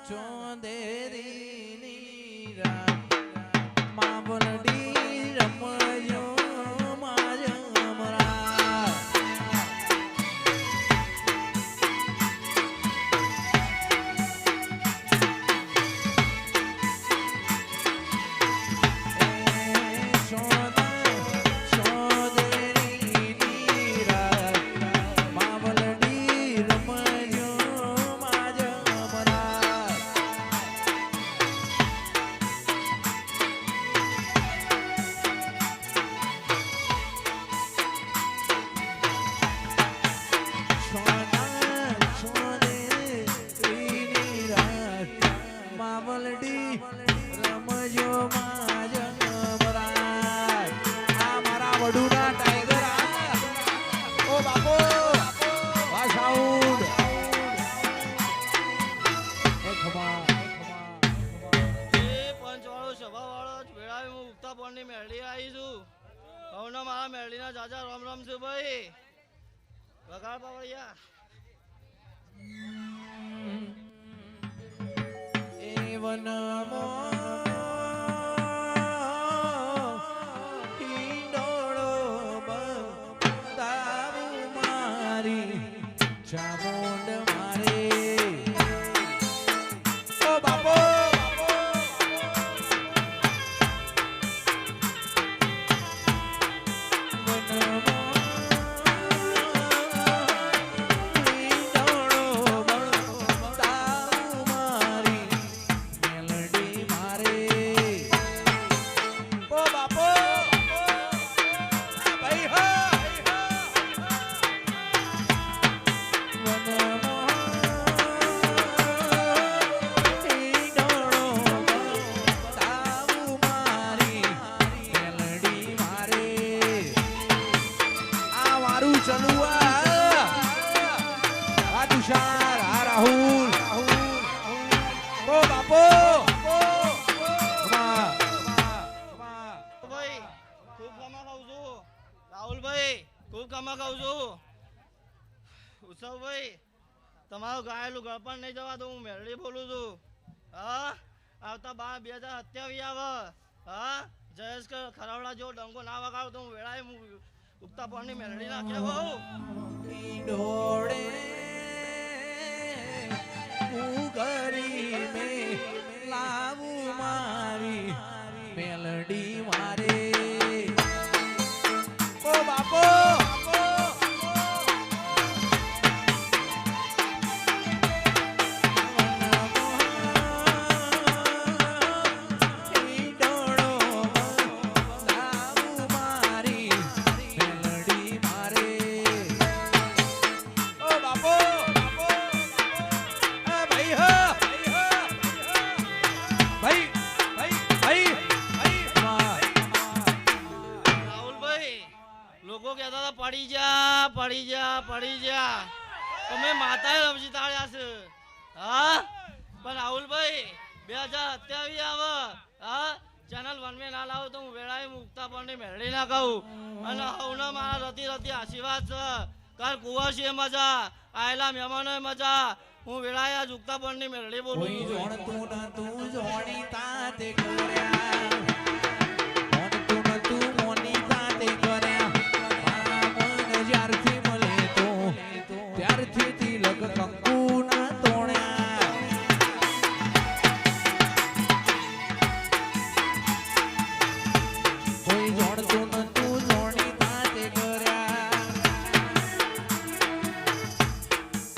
ચોંદેરીની રાત માવલડી રમજો માજમરા મેળડી આવી છું ભાવના મારા મેળડીના જાજા રામ રામ છે ભાઈ વગાડ પાવડિયા એ વનમો ઈંડોળો બતાવું મારી ચામુંડ મારે ઓ બાપો તમારું ગાયેલું ગળપણ નહીં જવા દઉં હું મેળડી બોલું છું હા આવતા 2027 આવે હા જયેશ ખરાવડા જેવો ડંકો ના વગાડો તો હું વેળાએ ઉગતા પણની મેળડી નાખે બહુ ડોળે ઉગરી મે લાવું મારી મેલડી મારે ઓ બાપો પડી જા તમે માતાએ રમજી તાળ્યા છે હા પણ રાહુલભાઈ 2027 આવે હા ચેનલ 1 મે ના લાવો તો હું વેળાએ મુક્તા પણ મેળડી ના કહું અને હવના મારા રતી આશીર્વાદ છે કાલ કુવાસી મજા આયેલા મહેમાનો મજા હું વેળાએ ઝુકતા પણ મેળડી બોલું જોણતું ન તું જોણી તાતે કર્યા જોણતું ન તું મોની તાતે કર્યા જ્યારથી મળે તો ત્યારથી તિલક કંકુ ના તોણ્યા કોઈ જોડતું નતું જોણી તાતે કર્યા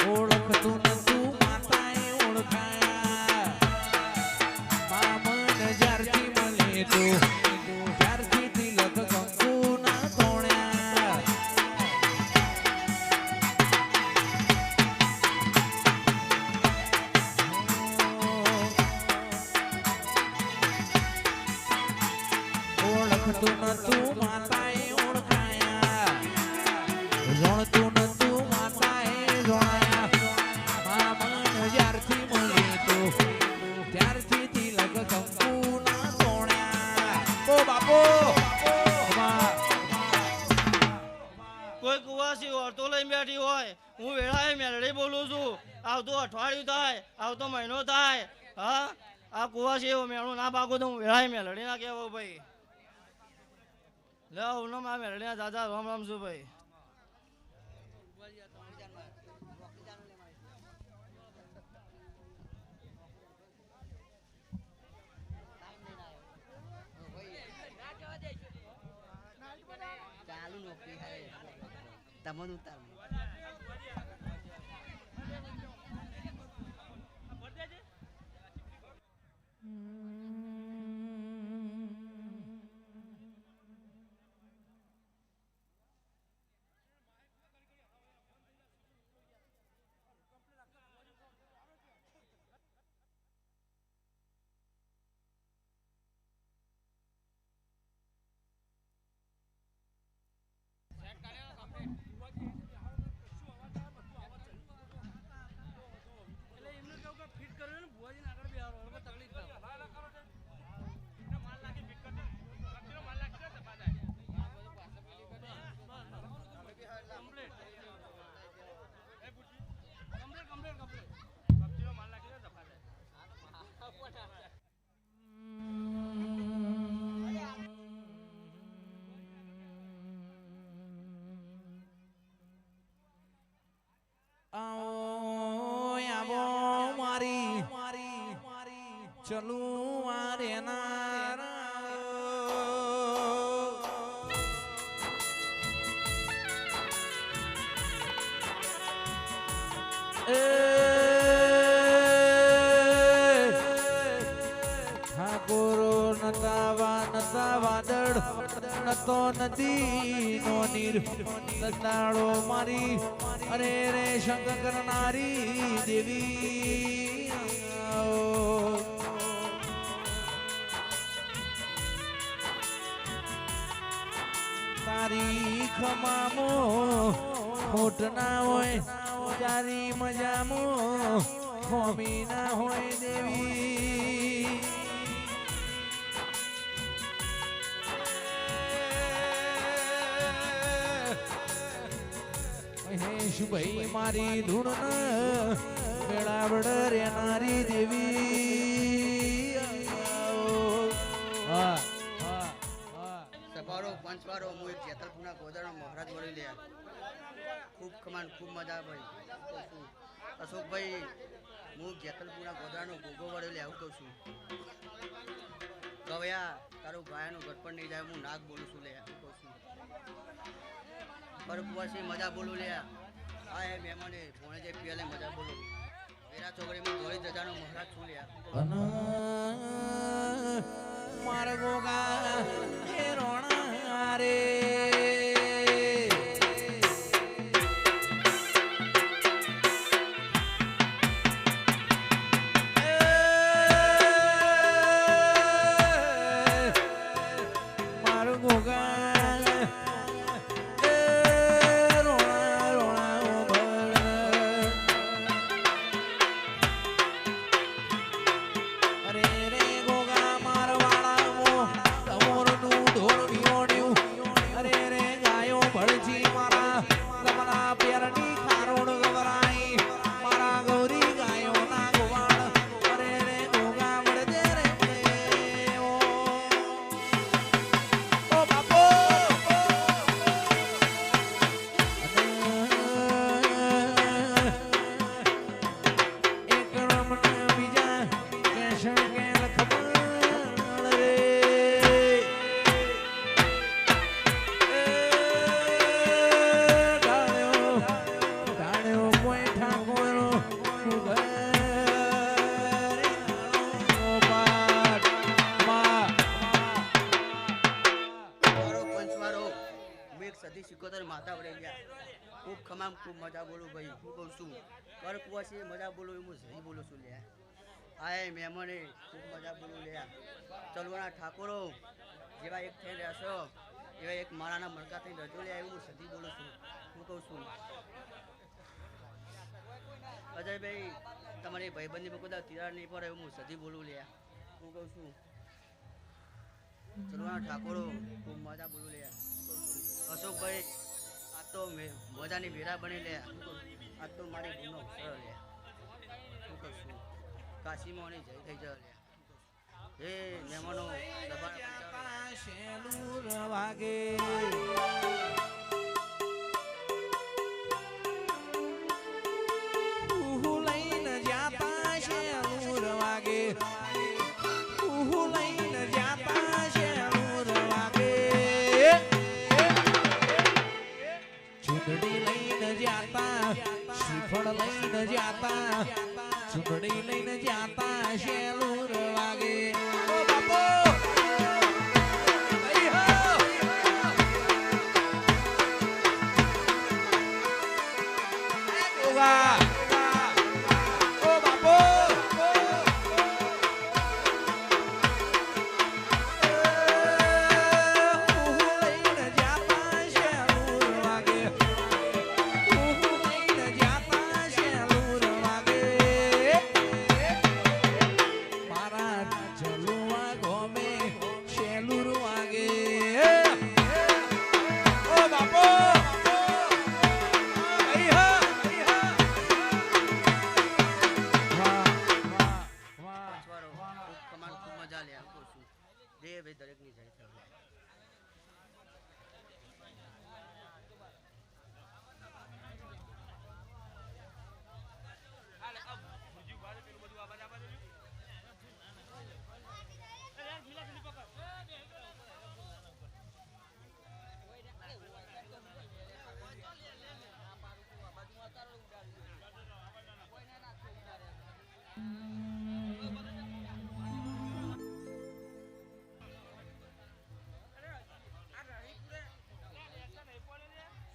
ઓળખતું નતું માતાએ ઓળખાયા મામન જ્યારથી મળે તો ત્યારથી તિલક કંકુ ના તોણ્યા ઓળખતું નતું માતાએ ઓળખાયા જોણતું નતું માતાએ જોણાયા મામન જ્યારથી મળે તો ત્યારથી તિલક કંકુ ના તોણ્યા ઓ બાપો કોઈ કુવાસી ઓરતો લઈને બેઠી હોય હું વેળાએ મેળડી બોલું છું આવતું અઠવાડિયું થાય આવતો મહિનો થાય હા આ કુવાસી એવો મેળું ના પાકું તો હું વેળાય મેલડી ના કેવો ભાઈ લે ઉનો માં મેલડી ના દાદા રામ રામ છું ભાઈ ચાલુ નોકરી તમને ઉતાર આવો આવો મારી ચલું વારે નારા ઠાકોરો નતા વાદળ નતો નદી નો નીર દસ્તાળો મારી અરે રે શંક કરનારી દેવી તારી ખમામો ખોટ ના હોય તારી મજામો ખોમી ના હોય દેવી મહેશભાઈ મારી ધૂણ મેળાવડ રેનારી દેવી સભારો પંચવારો હું એક જેતલપુરના ગોદાનો મહારાજ વળી લે ખૂબ કમાન ખૂબ મજા ભાઈ અશોકભાઈ હું જેતલપુરના ગોદાનો ગોગો વળી લે આવું કહું છું કવયા તારું ગાયાનું ગટપણ નહીં જાય હું નાગ બોલું છું લે આવું કહું છું પરકુવાસી મજા બોલું લે આ એ મહેમાને ભોણે જે પિયાલે મજા બોલું વેરા ચોકડીમાં ધોળી જજાનો મહારાજ છું લે માર ગોગા એ રોણા રે માર ગોગા ખૂબ ખમામ ખૂબ મજા બોલું ભાઈ હું કહું છું પર કુવાસી મજા બોલું હું સહી બોલું છું લે આય મહેમાને ખૂબ મજા બોલું લે ચલવાના ઠાકોરો જેવા એક થઈ રહ્યા છો એવા એક મારાના મરકા થઈ રજો લે હું સધી બોલું છું હું કહું છું અજયભાઈ તમારી ભાઈબંધી બધા તિરાડ નહીં પડે હું સધી બોલું લે હું કહું છું ચલવાના ઠાકોરો ખૂબ મજા બોલું લે અશોકભાઈ આ તો મજાની ભેરા બની લે આ તો મારી ગુનો સરળ લે શું કરશું કાશીમાં જઈ થઈ જાય હે મહેમાનો દબાણ જાતા શેલુર વાગે ઉહુ લઈને જાતા શેલુર વાગે ઉહુ લઈને જાતા શેલુર વાગે ચૂંટણી લઈને જાતા શ્રીફળ લઈને જાતા ચૂંટણી લઈને જાતા શેલુર વાગે ઓ બાપો લઈ હો એ ગોગા ઓ બાપો ઉહુ લઈને જાતા શેલુર વાગે ઉહુ લઈને જાતા શેલુર વાગે મારા જલુવા ગોમે શેલુર વાગે ઓ બાપો લઈ હો વાહ વાહ પછવારો ખૂબ કમાલ ખૂબ મજા લે આમ કહું છું દે ભાઈ દરેકની જય થઈ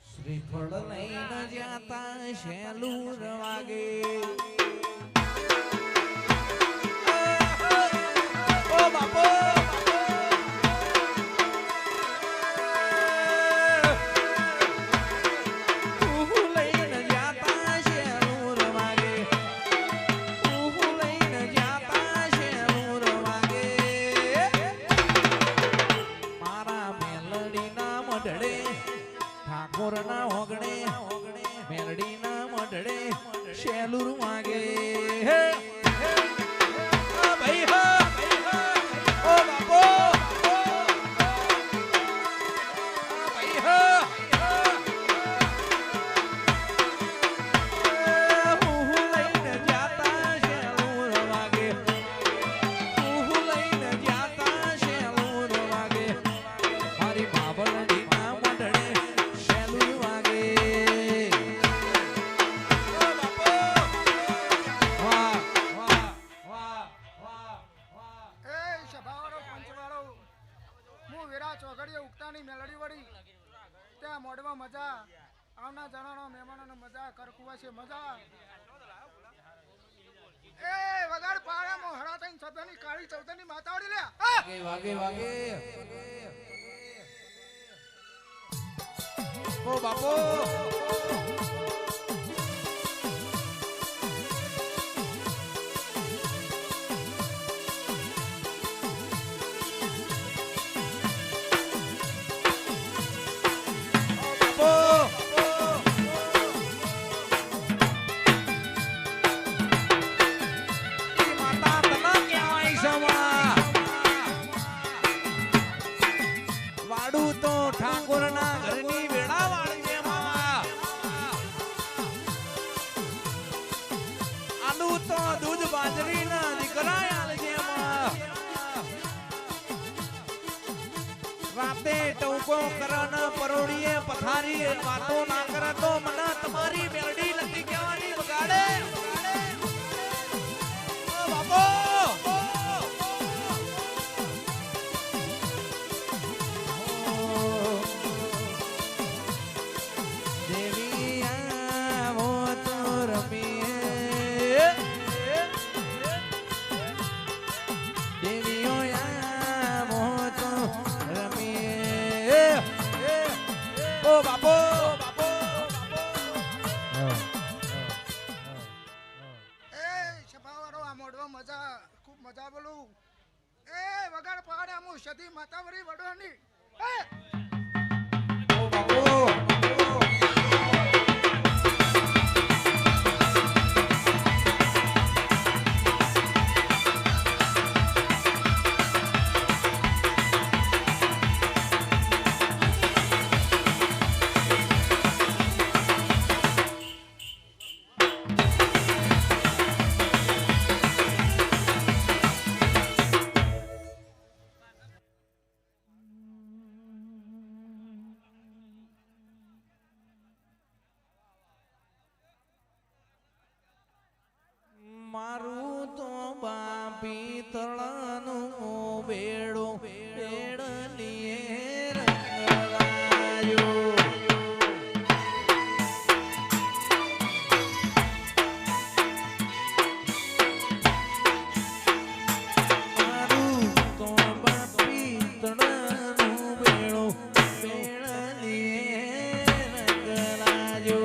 શ્રીફળ લઈને જાતા શેલુર વાગે ઓ બાપો ઉહુ લઈને જાતા શેલુર વાગે ઉહુ લઈને જાતા શેલુર વાગે મારા મેલડીના મઢડે ઠાકોરના ઓગણે મેલડીના મઢડે શેલુર વાગે હે આ ભાઈ હો ઓ બાપો આ ભાઈ હો ઉહુ લઈને જાતા શેલુર વાગે ઉહુ લઈને જાતા શેલુર વાગે મારી બાબરડીના મઢડે શેલુર વાગે ઓ બાપો વાહ વાહ વાહ વાહ વાહ એ સભાવાળો પંચવાળો હું વીરા ચોઘડીએ ઉગતાની મેલડી વળી ત્યાં મોડમાં મજા આવના જણાનો મહેમાનોને મજા કરકુવા છે મજા એ વગાડ પાડામાં હરા થઈને સભ્યની કાળી ચૌધરની માતાવડી લે વાગે વાગે ઓ બાપો માતા તને કહેવાય સમા વાડું તો ઠાકોરના ઘરની વેળા વાળજે માવા આલુ તો દૂધ બાજરીના દીકરા આલજે માં રાતે ટૌકો કરન પરોડીએ પથારી વાતો ના કરે તો મને તમારી મેલડી નથી કહેવાની વગાડે ઓ બાપો દેવી આવો તો રમીએ દેવીઓ આવો તો રમીએ ઓ બાપો એ સભાવાળો આ મોડમાં મજા ખૂબ મજા બોલું એ વગાડ પાડે હું સધી માતાવરી વડોની એ ઓ બાપો પિત્તળનું બેડું બેડલીએ રંગલાયો. મારું તોબા પિત્તળનું બેડું બેડલીએ રંગલાયો.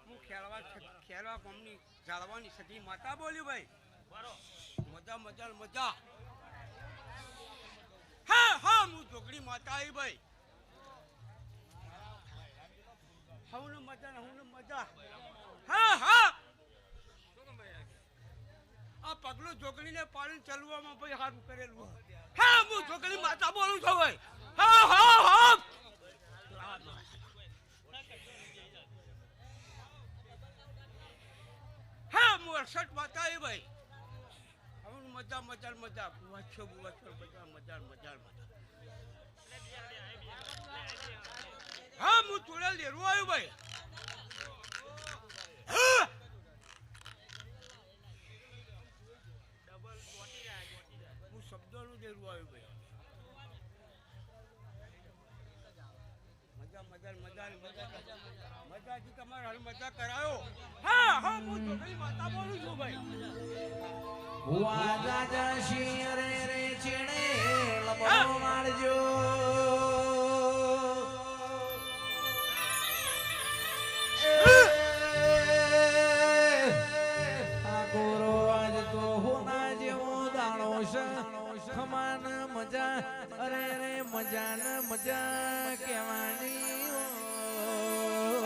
ખેલવા ગામની જાળવાની સતી માતા બોલ્યું ભાઈ મજા મજા મજા હા હા હું ઢોકળી માતા આવી ભાઈ હું મજા હા હા આ પગલું ઢોકળીને પાડીને ચલવામાં ભાઈ હારું કરેલું હા હું ઢોકળી માતા બોલું છું ભાઈ હા હા હા હા હું 68 માતા આવી ભાઈ હવે મજા મજા મજા બુવાછો મજા મજા મજા હા હું થોડા લેરું આવ્યું ભાઈ હું શબ્દોનું લેરું આવ્યું ભાઈ મજાથી તમારે હાલ મજા કરાયો હા હા હું ઢોકળી માતા બોલું છું ભાઈ વાજા શિયરે રે ચેણે લબો મારજો. આ ગોરો આજ તો હોના જેવો દાણો છે. ખમાન મજા અરે રે મજા ને મજા કહેવાની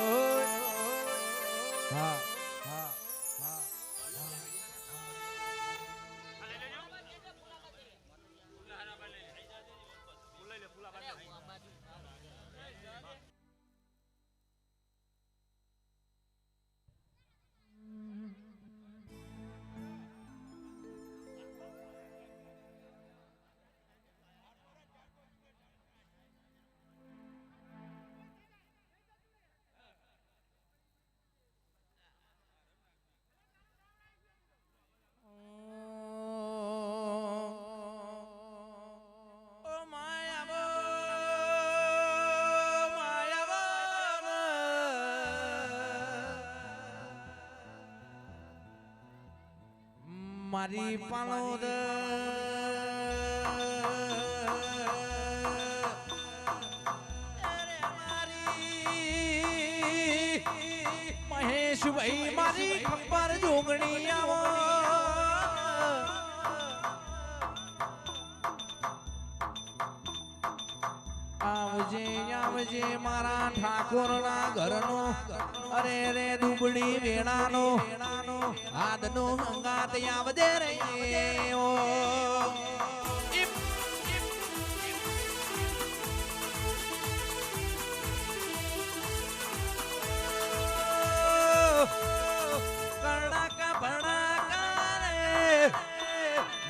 હોય. હા હા હા મારી પાલોદ મહેશભાઈ મારી ખબર જોગણી આવો આવજે આવજે મારા ઠાકોરના ઘરનો અરે રે દુબળી વેણાનો હાથનો હંગાત આવજે રે ઓ કડાકા ભડાકા રે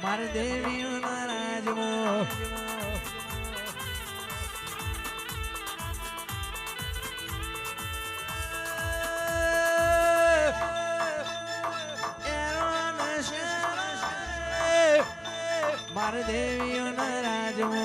માર દેવીના રાજમો માર દેવીઓના રાજમો